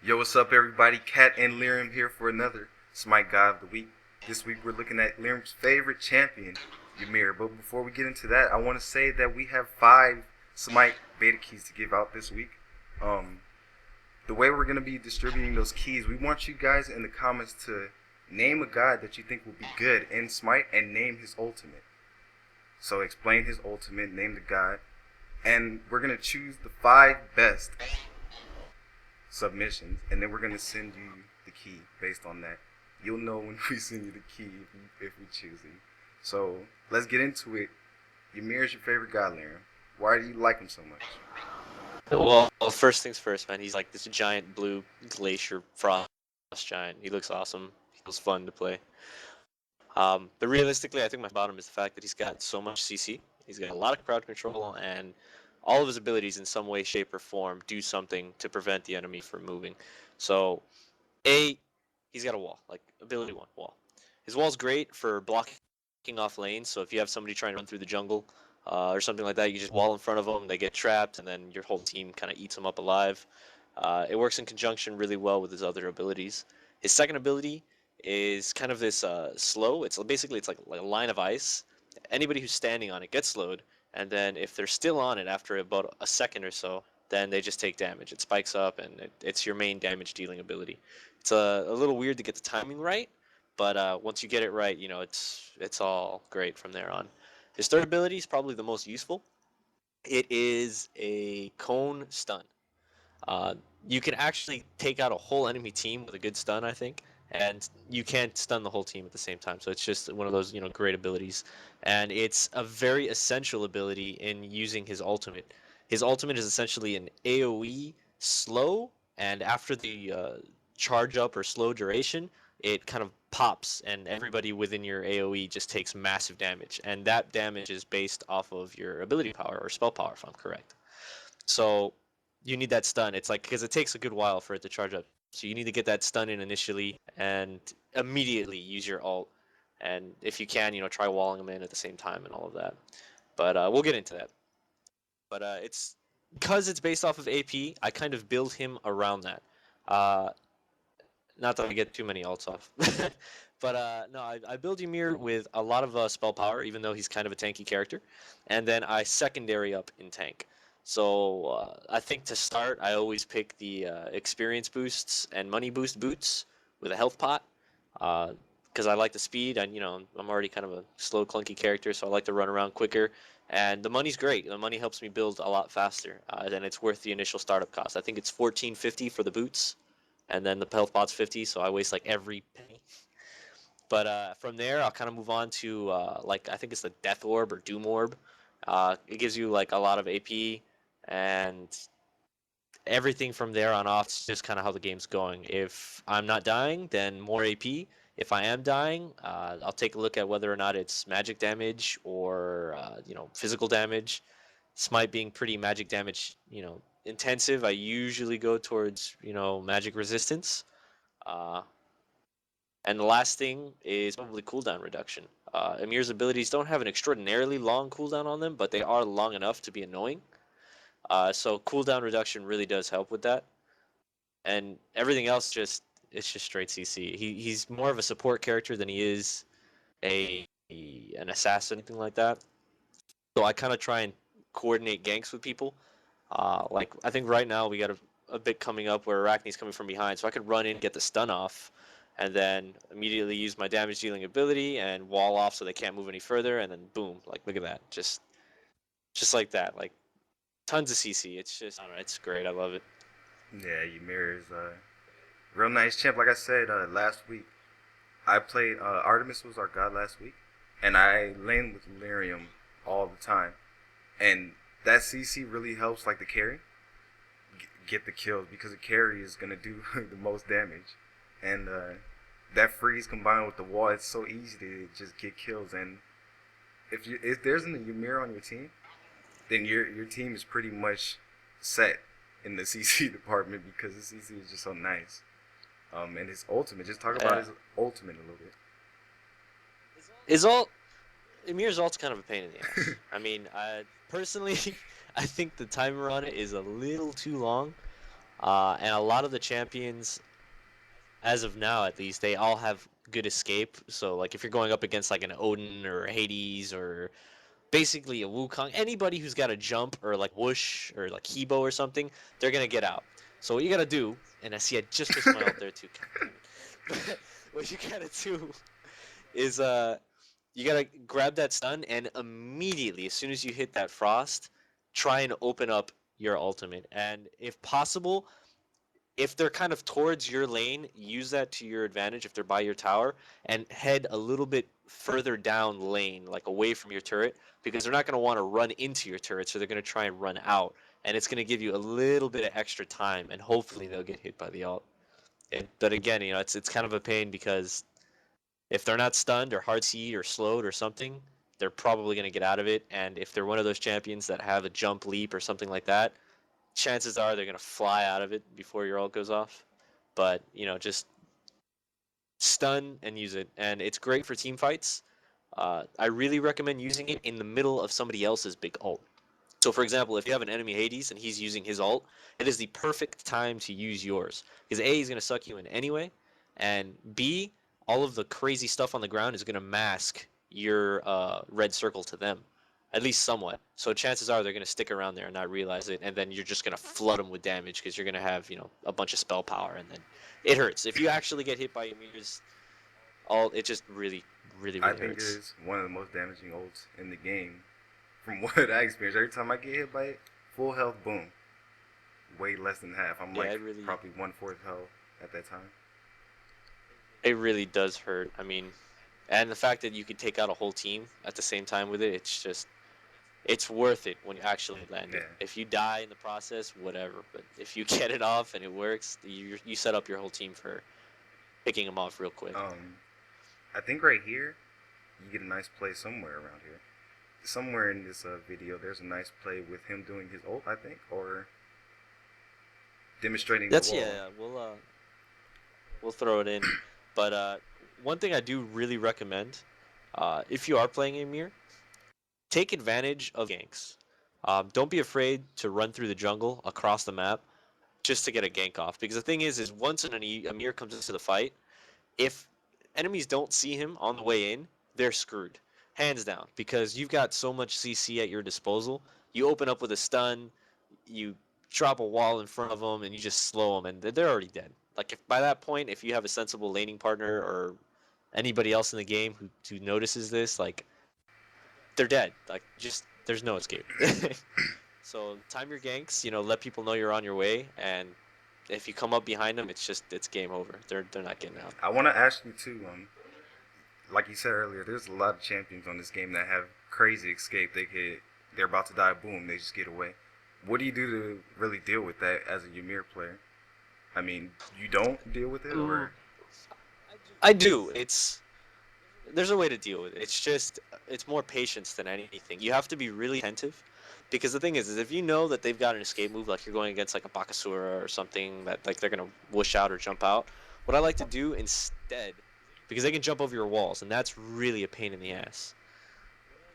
Yo, what's up, everybody? Kat and Lirim here for another Smite Guy of the Week. This week we're looking at Lirim's favorite champion, Ymir. But before we get into that, I want to say that we have 5 Smite beta keys to give out this week. Um, the way we're going to be distributing those keys, we want you guys in the comments to name a god that you think will be good in Smite and name his ultimate. So explain his ultimate, name the god, and we're going to choose the 5 best submissions, and then we're gonna send you the key based on that. You'll know when we send you the key if we choose it. So let's get into it. Ymir's your favorite god, Liam. Why do you like him so much? Well, first things first, man. He's like this giant blue glacier frost giant. He looks awesome. He feels fun to play. But realistically, I think my bottom is the fact that he's got so much CC. He's got a lot of crowd control, and all of his abilities in some way, shape, or form do something to prevent the enemy from moving. So, A, he's got a wall, like ability 1, wall. His wall's great for blocking off lanes, so if you have somebody trying to run through the jungle or something like that, you just wall in front of them, they get trapped, and then your whole team kind of eats them up alive. It works in conjunction really well with his other abilities. His second ability is kind of this slow. It's like a line of ice. Anybody who's standing on it gets slowed, and then if they're still on it after about a second or so, then they just take damage. It spikes up, and it's your main damage dealing ability. It's a little weird to get the timing right, but once you get it right, you know it's all great from there on. His third ability is probably the most useful. It is a cone stun. Uh, you can actually take out a whole enemy team with a good stun, I think, and you can't stun the whole team at the same time. So it's just one of those, great abilities, and it's a very essential ability in using his ultimate. His ultimate is essentially an AOE slow, and after the charge up or slow duration, it kind of pops, and everybody within your AOE just takes massive damage, and that damage is based off of your ability power or spell power, if I'm correct. So you need that stun. It's like because it takes a good while for it to charge up. So you need to get that stun in initially and immediately use your ult. And if you can, try walling them in at the same time and all of that. But we'll get into that. But it's because it's based off of AP. I kind of build him around that. Uh, Not that I get too many ults off. But no, I build Ymir with a lot of spell power, even though he's kind of a tanky character. And then I secondary up in tank. So I think to start, I always pick the experience boosts and money boost boots with a health pot. Because I like the speed, and I'm already kind of a slow, clunky character, so I like to run around quicker. And the money's great. The money helps me build a lot faster, and it's worth the initial startup cost. I think it's 14.50 for the boots, and then the health pot's 50, so I waste like every penny. But from there, I'll kind of move on to like I think it's the Death Orb or Doom Orb. It gives you like a lot of AP, and everything from there on off is just kind of how the game's going. If I'm not dying, then more AP. If I am dying, I'll take a look at whether or not it's magic damage or physical damage. Smite being pretty magic damage, intensive, I usually go towards magic resistance. Uh, and the last thing is probably cooldown reduction. Emir's abilities don't have an extraordinarily long cooldown on them, but they are long enough to be annoying. So cooldown reduction really does help with that. And everything else it's just straight CC. He's more of a support character than he is an assassin, anything like that. So I kind of try and coordinate ganks with people. Like I think right now we got a bit coming up where Arachne's coming from behind, so I could run in, get the stun off, and then immediately use my damage dealing ability and wall off so they can't move any further, and then boom, like look at that, just like that, like tons of CC. It's just I don't know, it's great. I love it. Yeah, Ymir is a real nice champ. Like I said last week, I played Artemis was our god last week, and I laned with Lyrium all the time, and that CC really helps like the carry get the kills because the carry is gonna do the most damage, and that freeze combined with the wall, it's so easy to just get kills. And if there's an Ymir on your team, then your team is pretty much set in the CC department because the CC is just so nice. And his ultimate, just talk about Yeah, his ultimate a little bit. is all Emir's ult's kind of a pain in the ass. I mean, I personally, I think the timer on it is a little too long. And a lot of the champions, as of now at least, they all have good escape. So like if you're going up against like an Odin or a Hades or basically a Wukong, anybody who's got a jump or like whoosh or like Hebo or something, they're gonna get out. So what you gotta do, and I see I just missed my ult there too. God damn it. But what you gotta do is you gotta grab that stun and immediately, as soon as you hit that frost, try and open up your ultimate. And if possible, if they're kind of towards your lane, use that to your advantage if they're by your tower and head a little bit further down lane, like away from your turret, because they're not going to want to run into your turret, so they're going to try and run out. And it's going to give you a little bit of extra time, and hopefully they'll get hit by the ult. But again, it's kind of a pain because if they're not stunned or hard seed or slowed or something, they're probably going to get out of it. And if they're one of those champions that have a jump leap or something like that, chances are they're going to fly out of it before your ult goes off. But, just stun and use it. And it's great for team fights. I really recommend using it in the middle of somebody else's big ult. So, for example, if you have an enemy Hades and he's using his ult, it is the perfect time to use yours. Because A, he's going to suck you in anyway, and B, all of the crazy stuff on the ground is going to mask your red circle to them, at least somewhat. So chances are they're going to stick around there and not realize it, and then you're just going to flood them with damage because you're going to have, a bunch of spell power, and then it hurts. If you actually get hit by Ymir's ult, it just really, really, I really think it hurts. is one of the most damaging ults in the game. From what I experienced, every time I get hit by it, full health, boom, way less than half. I'm Yeah, like it really, probably 1/4 health at that time. it really does hurt. I mean, and the fact that you could take out a whole team at the same time with it, it's worth it when you actually land Yeah. it. If you die in the process, whatever. But if you get it off and it works, you set up your whole team for picking them off real quick. Um, I think right here you get a nice play somewhere around here. Somewhere in this video, there's a nice play with him doing his ult, I think, or demonstrating the That's wall. yeah. We'll throw it in. But one thing I do really recommend, if you are playing Ymir, take advantage of ganks. Don't be afraid to run through the jungle across the map just to get a gank off. Because the thing is once an Ymir comes into the fight, if enemies don't see him on the way in, they're screwed, hands down. Because you've got so much CC at your disposal. You open up with a stun, you drop a wall in front of them, and you just slow them, and they're already dead. Like if by that point, if you have a sensible laning partner or anybody else in the game who notices this, like they're dead. Like just there's no escape. So time your ganks. Let people know you're on your way, and if you come up behind them, it's game over. They're not getting out. I want to ask you too. Like you said earlier, there's a lot of champions on this game that have crazy escape. They're about to die, boom, they just get away. What do you do to really deal with that as a Ymir player? I mean, you don't deal with it, Mm, or I do. There's a way to deal with it. It's more patience than anything. You have to be really attentive, because the thing is if you know that they've got an escape move, like you're going against like a Bakasura or something that like they're gonna whoosh out or jump out. What I like to do instead, because they can jump over your walls, and that's really a pain in the ass.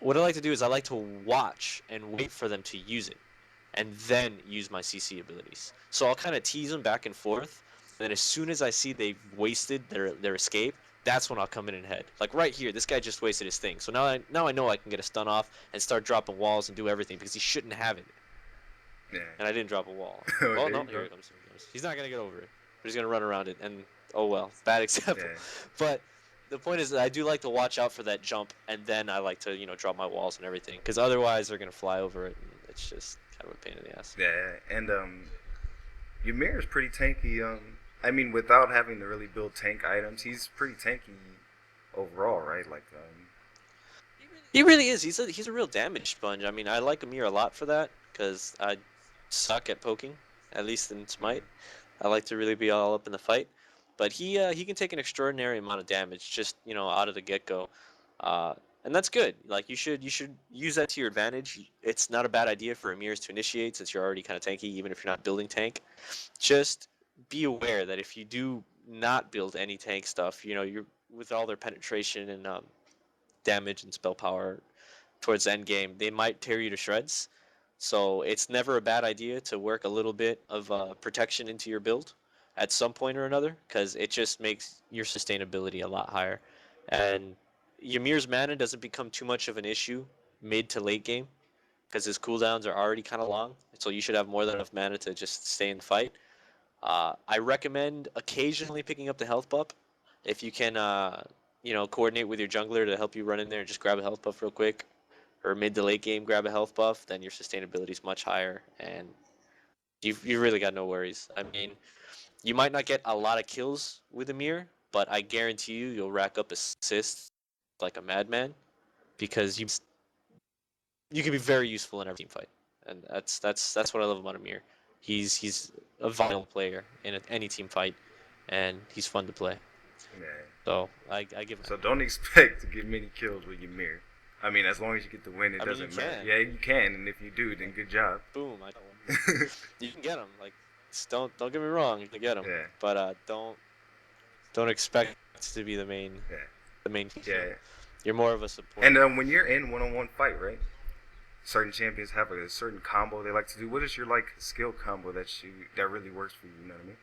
What I like to do is I like to watch and wait for them to use it, and then use my CC abilities. So I'll kind of tease them back and forth, and then as soon as I see they've wasted their escape, that's when I'll come in and head. Like right here, this guy just wasted his thing. So now I know I can get a stun off and start dropping walls and do everything because he shouldn't have it. yeah. And I didn't drop a wall. Oh, Oh there no, you here go. he comes. Here he comes. He's not gonna get over it, but he's gonna run around it. And oh well, bad example. Yeah, But the point is that I do like to watch out for that jump, and then I like to drop my walls and everything, because otherwise they're gonna fly over it, and it's just kind of a pain in the ass. yeah, and Ymir is pretty tanky. I mean, without having to really build tank items, he's pretty tanky overall, right? Like, He really is. He's a real damage sponge. I mean, I like Ymir a lot for that because I suck at poking, at least in Smite. mhm. I like to really be all up in the fight, but he can take an extraordinary amount of damage just out of the get go, uh, and that's good. Like you should use that to your advantage. It's not a bad idea for Emirs to initiate since you're already kind of tanky, even if you're not building tank. Just be aware that if you do not build any tank stuff, you're with all their penetration and damage and spell power towards the end game, they might tear you to shreds. So it's never a bad idea to work a little bit of protection into your build at some point or another, because it just makes your sustainability a lot higher. And Ymir's mana doesn't become too much of an issue mid to late game, because his cooldowns are already kind of long, so you should have more than enough mana to just stay in the fight. I recommend occasionally picking up the health buff if you can, coordinate with your jungler to help you run in there and just grab a health buff real quick, or mid to late game grab a health buff. Then your sustainability is much higher, and you really got no worries. I mean, you might not get a lot of kills with Ymir, but I guarantee you'll rack up assists like a madman, because you can be very useful in every team fight, and that's what I love about Ymir. He's a vital player in any team fight, and he's fun to play. Yeah. So I give him. So don't expect to get many kills with Ymir. I mean, as long as you get the win, it I mean, you doesn't matter. can. Yeah, you can, and if you do, then good job. Boom. You can get him. Like, don't get me wrong, you can get him, Yeah, but don't expect to be the main yeah, hero. yeah. You're more of a support. And when you're in one-on-one fight, right? Certain champions have a certain combo they like to do. What is your like skill combo that really works for you? You know what I mean?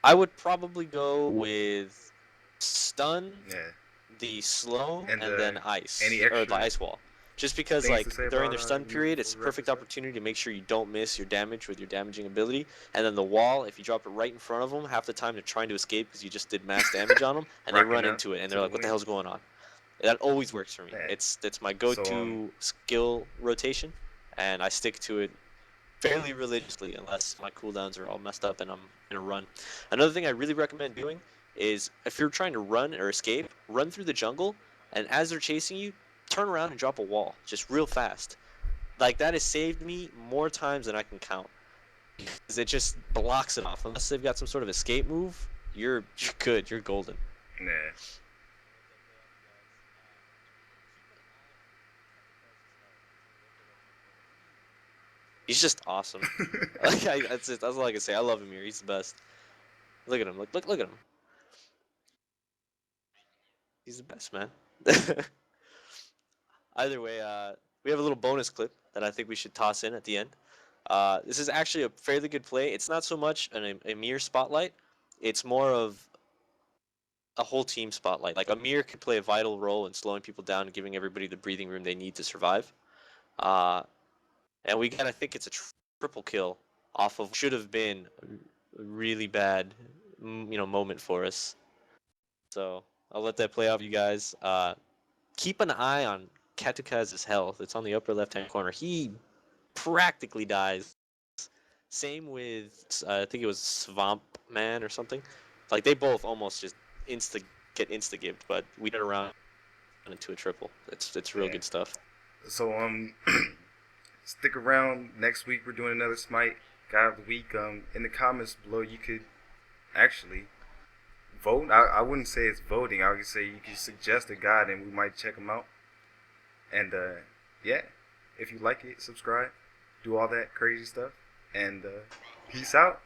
I would probably go with stun, Yeah. the slow, And and then ice, any or the extra ice wall. Just because, things to like, say during about their stun Ymir period, before it's a we wrap perfect this up? opportunity to make sure you don't miss your damage with your damaging ability. And then the wall, if you drop it right in front of them, half the time they're trying to escape because you just did mass damage on them, and they Rocking run out into it, and to they're the like, "What the win. hell's going on?" That always works for me. Yeah. It's my So go-to skill rotation, and I stick to it fairly religiously unless my cooldowns are all messed up and I'm in a run. Another thing I really recommend doing is, if you're trying to run or escape, run through the jungle, and as they're chasing you, turn around and drop a wall just real fast. Like, that has saved me more times than I can count, because it just blocks it off. Unless they've got some sort of escape move, you're good. You're golden. yeah. He's just awesome. That's all I can say. I love him here. He's the best. Look at him. Look at him. He's the best, man. Either way, we have a little bonus clip that I think we should toss in at the end. This is actually a fairly good play. It's not so much an Ymir spotlight. It's more of a whole team spotlight. Like, Ymir could play a vital role in slowing people down and giving everybody the breathing room they need to survive. Uh, and we got, I think it's a triple kill off of should have been a really bad, moment for us. So I'll let that play out for you guys. Keep an eye on Katukaz's health. It's on the upper left-hand corner. He practically dies. Same with, I think it was Swamp Man or something. Like, they both almost just insta-gibbed, but we get around into a triple. It's real Yeah. good stuff. So stick around. Next week we're doing another Smite Guy of the Week. In the comments below you could actually vote. I wouldn't say it's voting. I would say you could suggest a guide and we might check them out. And yeah, if you like it, subscribe, do all that crazy stuff, and peace out.